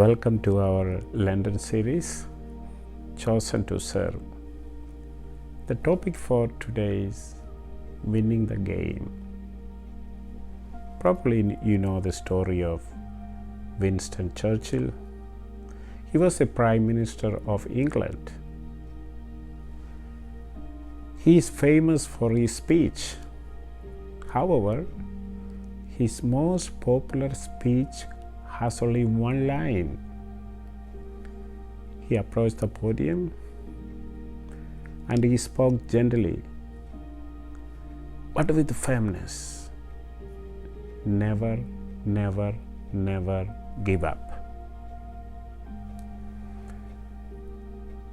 Welcome to our London series, Chosen to Serve. The topic for today is winning the game. Probably you know the story of Winston Churchill. He was a Prime Minister of England. He is famous for his speech. However, his most popular speech has only one line. He approached the podium and he spoke gently, but with firmness. Never, never, never give up.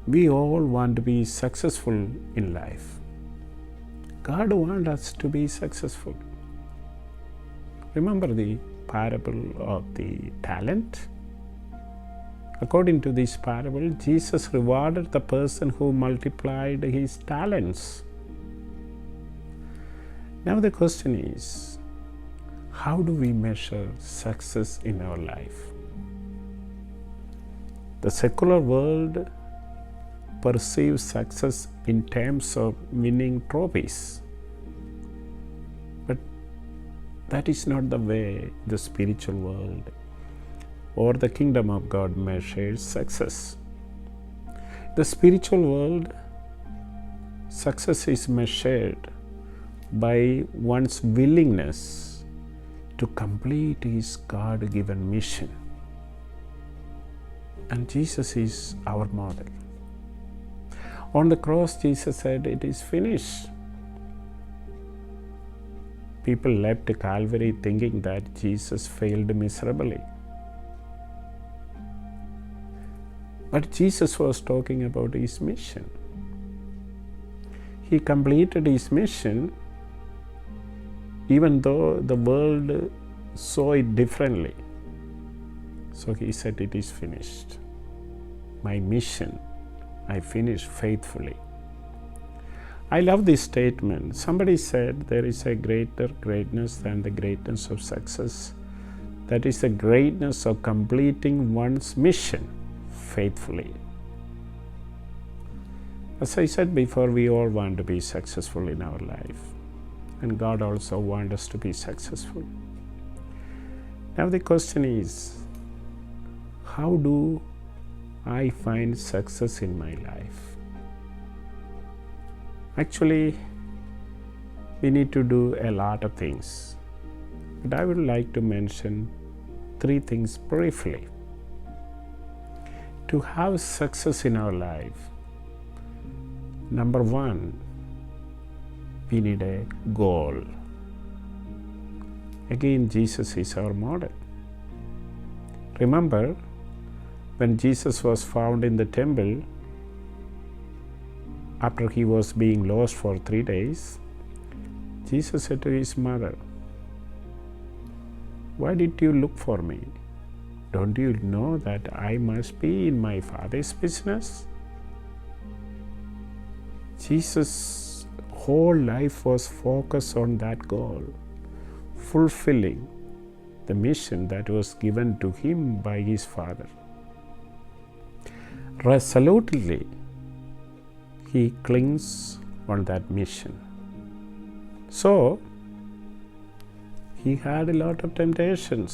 We all want to be successful in life. God wants us to be successful. Remember the parable of the talent? According to this parable, Jesus rewarded the person who multiplied his talents. Now the question is, how do we measure success in our life? The secular world perceives success in terms of winning trophies. But that is not the way the spiritual world or the kingdom of God measures success. The spiritual world, success is measured by one's willingness to complete his God-given mission. And Jesus is our model. On the cross, Jesus said, "It is finished." People left Calvary thinking that Jesus failed miserably. But Jesus was talking about his mission. He completed his mission even though the world saw it differently. So he said, "It is finished. My mission, I finished faithfully." I love this statement. Somebody said there is a greater greatness than the greatness of success. That is the greatness of completing one's mission faithfully. As I said before, we all want to be successful in our life. And God also wants us to be successful. Now the question is, how do I find success in my life? Actually, we need to do a lot of things. But I would like to mention 3 things briefly. To have success in our life, number 1, we need a goal. Again, Jesus is our model. Remember, when Jesus was found in the temple, after he was being lost for 3 days, Jesus said to his mother, "Why did you look for me? Don't you know that I must be in my Father's business?" Jesus' whole life was focused on that goal, fulfilling the mission that was given to him by his Father. Resolutely, he clings on that mission. So, he had a lot of temptations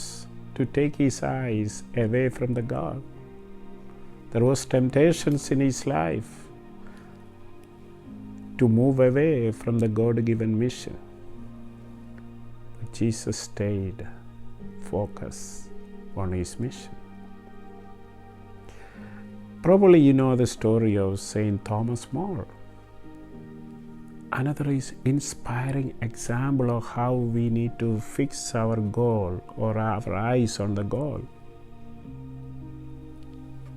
to take his eyes away from the God. There was temptations in his life to move away from the God-given mission. But Jesus stayed focused on his mission. Probably you know the story of Saint Thomas More. Another is inspiring example of how we need to fix our goal or our eyes on the goal.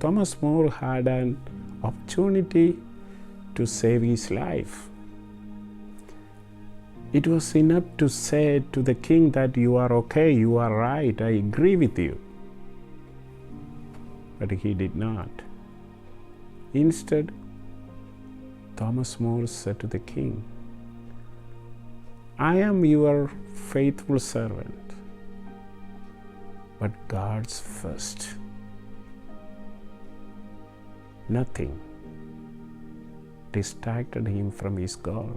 Thomas More had an opportunity to save his life. It was enough to say to the king that "You are okay, you are right, I agree with you." But he did not. Instead, Thomas More said to the king, "I am your faithful servant, but God's first." Nothing distracted him from his goal.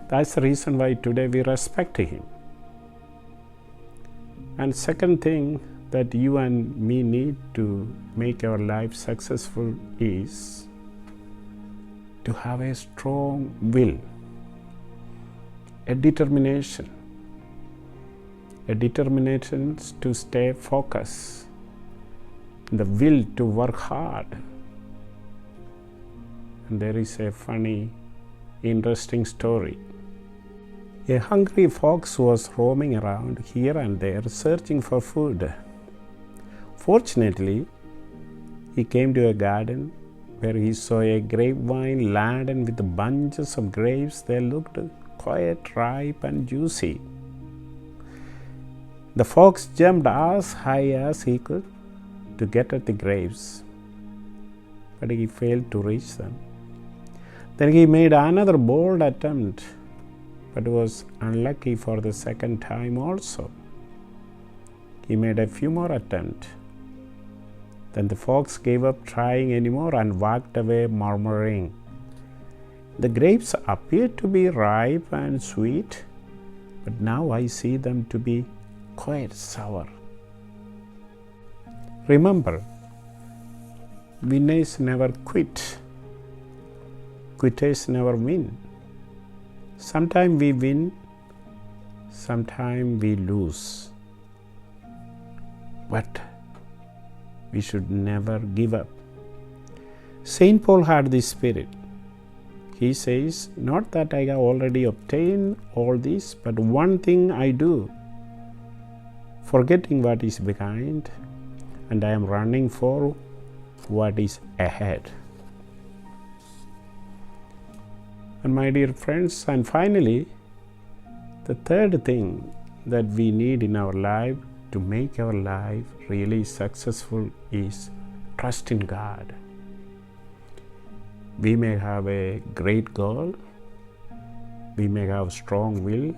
That's the reason why today we respect him. And second thing that you and me need to make our life successful is to have a strong will, a determination to stay focused, the will to work hard. And there is a funny, interesting story. A hungry fox was roaming around here and there searching for food. Fortunately, he came to a garden where he saw a grapevine laden with bunches of grapes. They looked quite ripe and juicy. The fox jumped as high as he could to get at the grapes, but he failed to reach them. Then he made another bold attempt, but was unlucky for the second time also. He made a few more attempts. Then the fox gave up trying anymore and walked away murmuring, "The grapes appear to be ripe and sweet, but now I see them to be quite sour." Remember, winners never quit. Quitters never win. Sometimes we win, sometimes we lose. But we should never give up. Saint Paul had this spirit. He says, "Not that I have already obtained all this, but one thing I do, forgetting what is behind, and I am running for what is ahead." And my dear friends, and finally, the third thing that we need in our life to make our life really successful is trust in God. We may have a great goal, we may have strong will,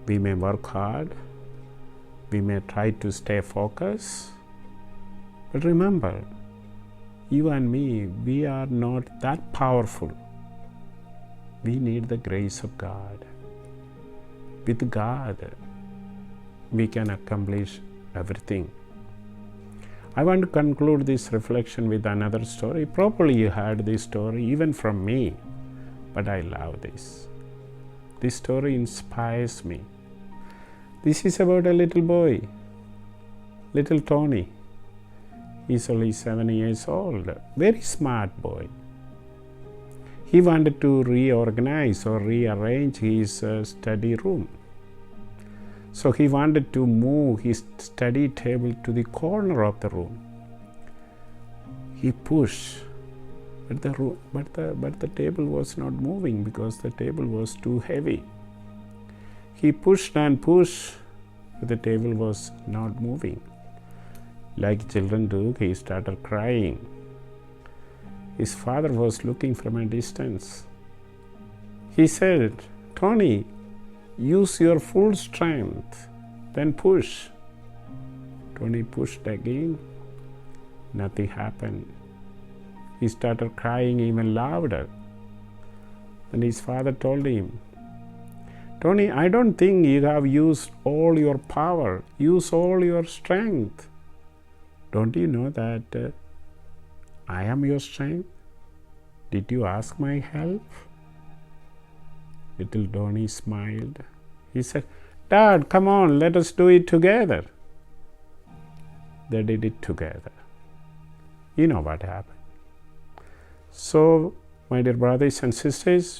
we may work hard, we may try to stay focused, but remember, you and me, we are not that powerful. We need the grace of God. With God, we can accomplish everything. I want to conclude this reflection with another story. Probably you heard this story even from me, but I love this. This story inspires me. This is about a little boy, little Tony. He's only 7 years old, very smart boy. He wanted to reorganize or rearrange his study room. So he wanted to move his study table to the corner of the room. He pushed, but the table was not moving because the table was too heavy. He pushed and pushed, but the table was not moving. Like children do, he started crying. His father was looking from a distance. He said, "Tony, use your full strength, then push." Tony pushed again. Nothing happened. He started crying even louder. Then his father told him, "Tony, I don't think you have used all your power. Use all your strength. Don't you know that I am your strength? Did you ask my help?" Little Tony smiled. He said, "Dad, come on, let us do it together." They did it together. You know what happened. So, my dear brothers and sisters,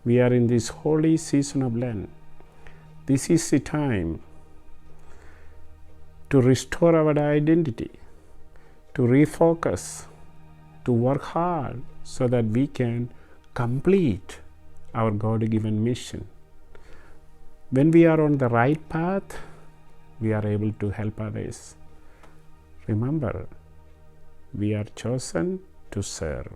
we are in this holy season of Lent. This is the time to restore our identity, to refocus, to work hard so that we can complete our God-given mission. When we are on the right path, we are able to help others. Remember, we are chosen to serve.